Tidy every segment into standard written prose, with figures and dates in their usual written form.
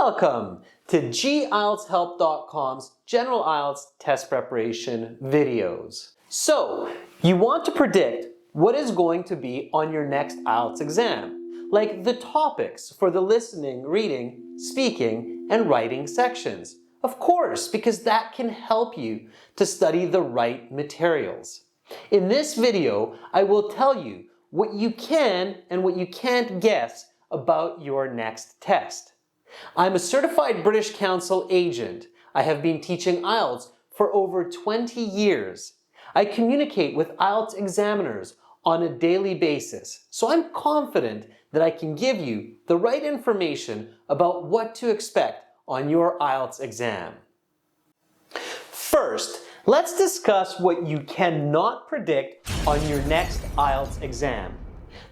Welcome to GIELTSHelp.com's General IELTS Test Preparation videos. So, you want to predict what is going to be on your next IELTS exam, like the topics for the listening, reading, speaking, and writing sections. Of course, because that can help you to study the right materials. In this video, I will tell you what you can and what you can't guess about your next test. I'm a certified British Council agent. I have been teaching IELTS for over 20 years. I communicate with IELTS examiners on a daily basis, so I'm confident that I can give you the right information about what to expect on your IELTS exam. First, let's discuss what you cannot predict on your next IELTS exam.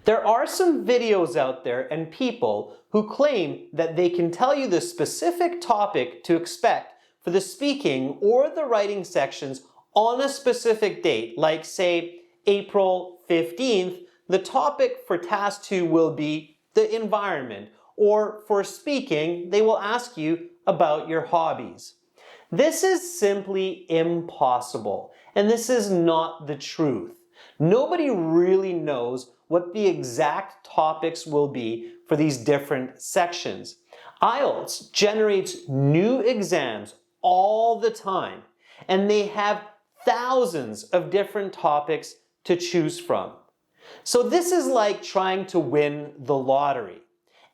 There are some videos out there and people who claim that they can tell you the specific topic to expect for the speaking or the writing sections on a specific date, like say April 15th, the topic for task 2 will be the environment, or for speaking, they will ask you about your hobbies. This is simply impossible, and this is not the truth. Nobody really knows what the exact topics will be for these different sections. IELTS generates new exams all the time, and they have thousands of different topics to choose from. So this is like trying to win the lottery.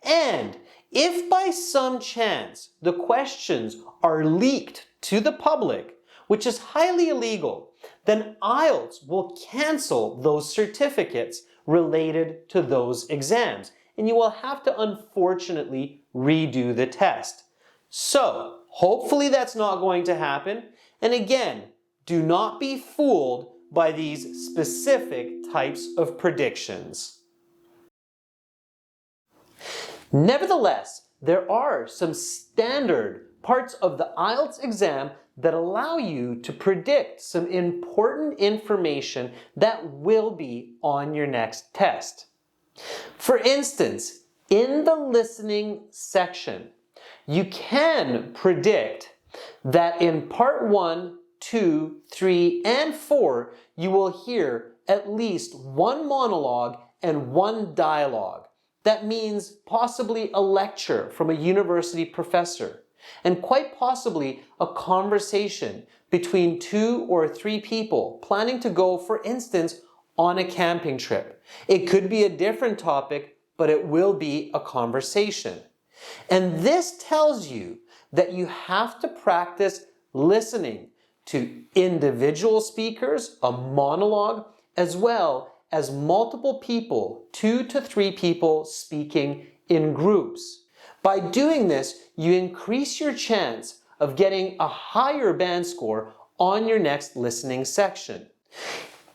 And if by some chance the questions are leaked to the public, which is highly illegal, then IELTS will cancel those certificates related to those exams, and you will have to unfortunately redo the test. So, hopefully that's not going to happen, and again, do not be fooled by these specific types of predictions. Nevertheless, there are some standard parts of the IELTS exam that allow you to predict some important information that will be on your next test. For instance, in the listening section, you can predict that in part 1, 2, 3, and 4, you will hear at least one monologue and one dialogue. That means possibly a lecture from a university professor, and quite possibly a conversation between 2 or 3 people planning to go, for instance, on a camping trip. It could be a different topic, but it will be a conversation. And this tells you that you have to practice listening to individual speakers, a monologue, as well as multiple people, 2 to 3 people speaking in groups. By doing this, you increase your chance of getting a higher band score on your next listening section.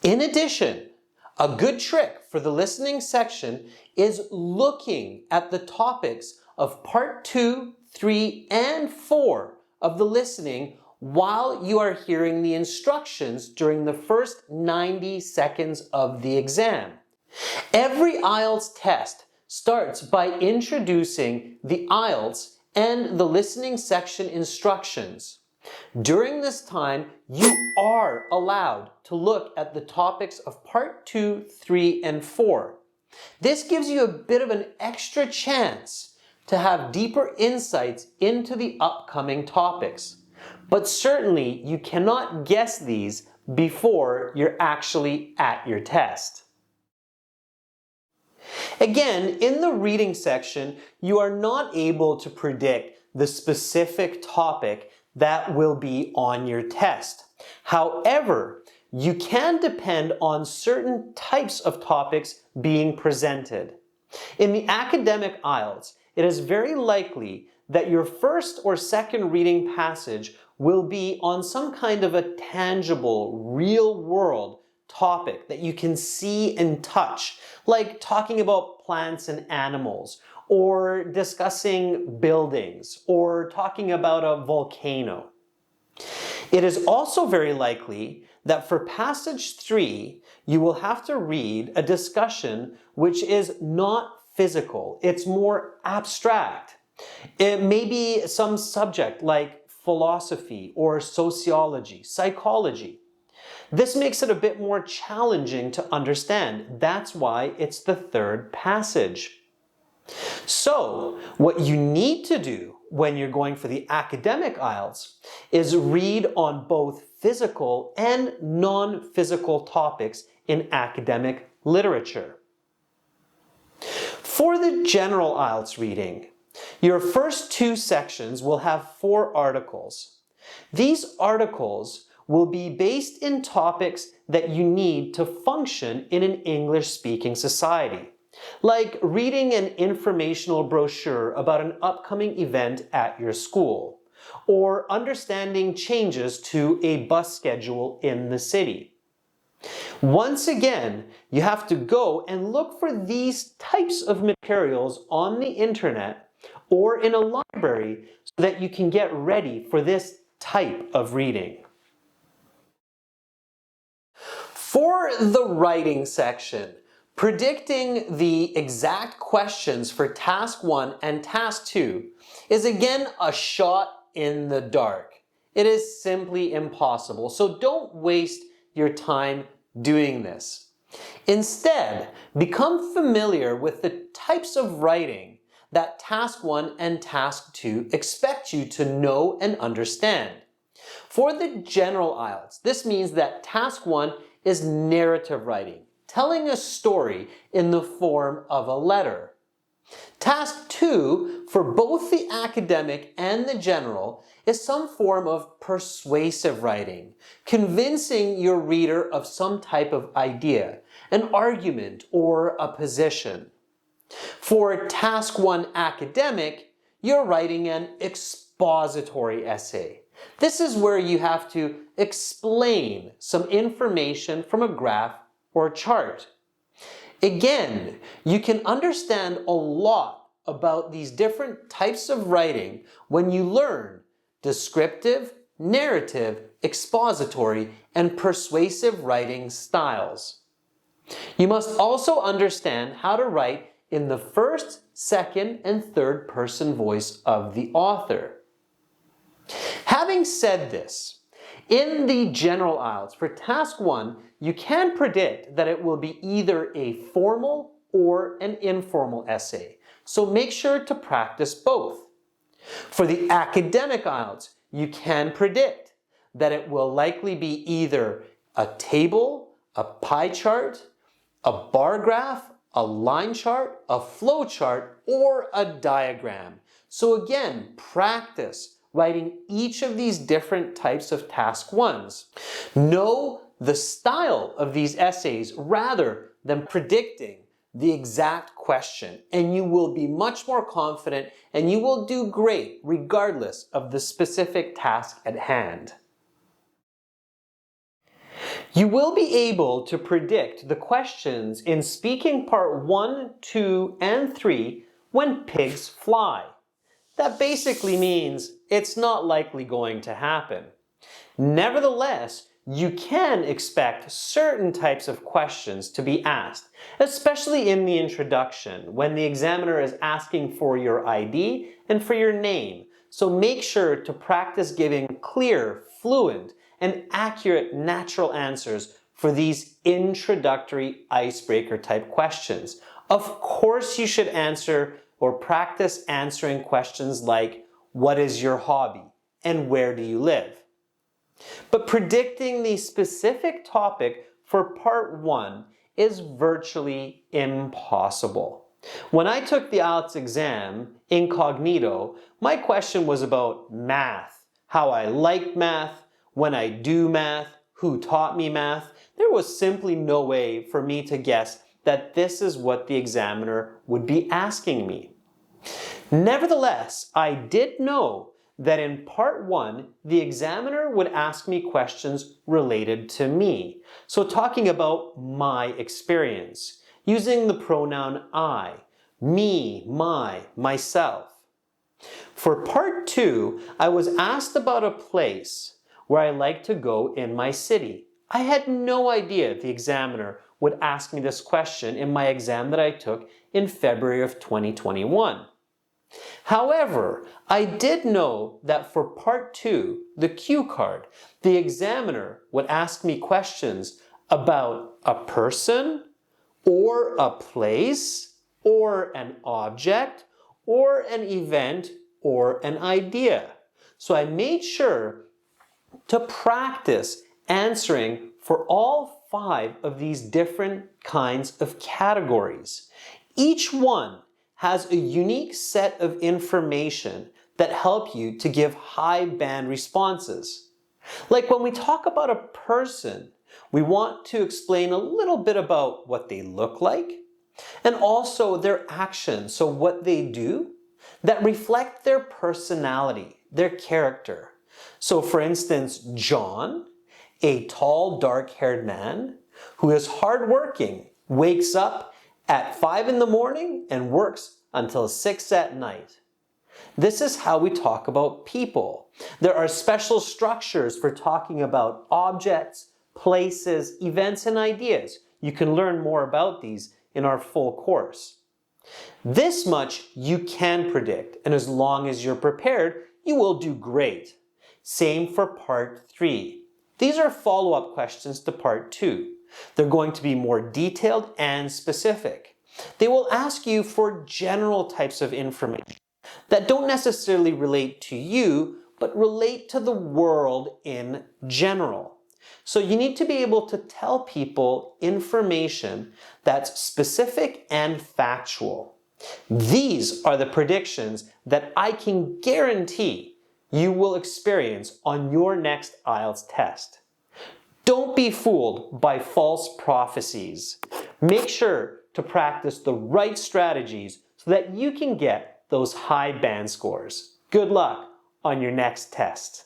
In addition, a good trick for the listening section is looking at the topics of part 2, 3, and 4 of the listening while you are hearing the instructions during the first 90 seconds of the exam. Every IELTS test starts by introducing the IELTS and the listening section instructions. During this time, you are allowed to look at the topics of part 2, 3, and 4. This gives you a bit of an extra chance to have deeper insights into the upcoming topics. But certainly, you cannot guess these before you're actually at your test. Again, in the reading section, you are not able to predict the specific topic that will be on your test. However, you can depend on certain types of topics being presented. In the academic IELTS, it is very likely that your first or second reading passage will be on some kind of a tangible, real-world topic that you can see and touch, like talking about plants and animals, or discussing buildings, or talking about a volcano. It is also very likely that for passage 3, you will have to read a discussion which is not physical, it's more abstract. It may be some subject like philosophy or sociology, psychology. This makes it a bit more challenging to understand. That's why it's the third passage. So, what you need to do when you're going for the academic IELTS is read on both physical and non-physical topics in academic literature. For the general IELTS reading, your first two sections will have 4 articles. These articles will be based in topics that you need to function in an English-speaking society, like reading an informational brochure about an upcoming event at your school, or understanding changes to a bus schedule in the city. Once again, you have to go and look for these types of materials on the internet or in a library so that you can get ready for this type of reading. For the writing section, predicting the exact questions for task 1 and task 2 is again a shot in the dark. It is simply impossible, so don't waste your time doing this. Instead, become familiar with the types of writing that task 1 and task 2 expect you to know and understand. For the general IELTS, this means that task 1 is narrative writing, telling a story in the form of a letter. Task 2, for both the academic and the general, is some form of persuasive writing, convincing your reader of some type of idea, an argument, or a position. For task 1 academic, you're writing an expository essay. This is where you have to explain some information from a graph or chart. Again, you can understand a lot about these different types of writing when you learn descriptive, narrative, expository, and persuasive writing styles. You must also understand how to write in the first, second, and third person voice of the author. Having said this, in the general IELTS, for task 1, you can predict that it will be either a formal or an informal essay, so make sure to practice both. For the academic IELTS, you can predict that it will likely be either a table, a pie chart, a bar graph, a line chart, a flow chart, or a diagram. So again, practice writing each of these different types of task 1s. Know the style of these essays rather than predicting the exact question, and you will be much more confident and you will do great regardless of the specific task at hand. You will be able to predict the questions in speaking part 1, 2, and 3 when pigs fly. That basically means it's not likely going to happen. Nevertheless, you can expect certain types of questions to be asked, especially in the introduction when the examiner is asking for your ID and for your name. So make sure to practice giving clear, fluent, and accurate natural answers for these introductory icebreaker type questions. Of course, you should answer or practice answering questions like, what is your hobby and where do you live? But predicting the specific topic for part 1 is virtually impossible. When I took the IELTS exam incognito, my question was about math, how I like math, when I do math, who taught me math. There was simply no way for me to guess that this is what the examiner would be asking me. Nevertheless, I did know that in part 1, the examiner would ask me questions related to me. So talking about my experience, using the pronoun I, me, my, myself. For part 2, I was asked about a place where I like to go in my city. I had no idea the examiner would ask me this question in my exam that I took in February of 2021. However, I did know that for part 2, the cue card, the examiner would ask me questions about a person, or a place, or an object, or an event, or an idea. So I made sure to practice answering for all 5 of these different kinds of categories. Each one has a unique set of information that help you to give high band responses. Like when we talk about a person, we want to explain a little bit about what they look like and also their actions, so what they do that reflect their personality, their character. So for instance, John, a tall, dark-haired man who is hardworking, wakes up at 5 in the morning and works until 6 at night. This is how we talk about people. There are special structures for talking about objects, places, events, and ideas. You can learn more about these in our full course. This much you can predict, and as long as you're prepared, you will do great. Same for part 3. These are follow-up questions to part 2. They're going to be more detailed and specific. They will ask you for general types of information that don't necessarily relate to you, but relate to the world in general. So you need to be able to tell people information that's specific and factual. These are the predictions that I can guarantee you will experience on your next IELTS test. Don't be fooled by false prophecies. Make sure to practice the right strategies so that you can get those high band scores. Good luck on your next test.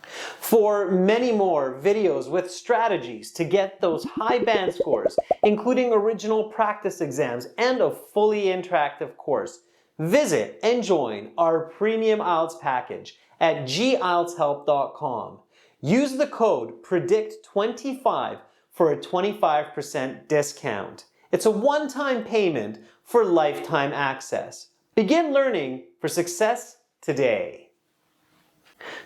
For many more videos with strategies to get those high band scores, including original practice exams and a fully interactive course, visit and join our premium IELTS package at gieltshelp.com. Use the code PREDICT25 for a 25% discount. It's a one-time payment for lifetime access. Begin learning for success today.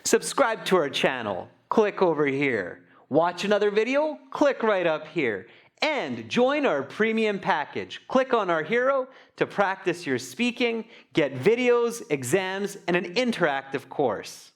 Subscribe to our channel. Click over here. Watch another video? Click right up here. And join our premium package. Click on our hero to practice your speaking, get videos, exams, and an interactive course.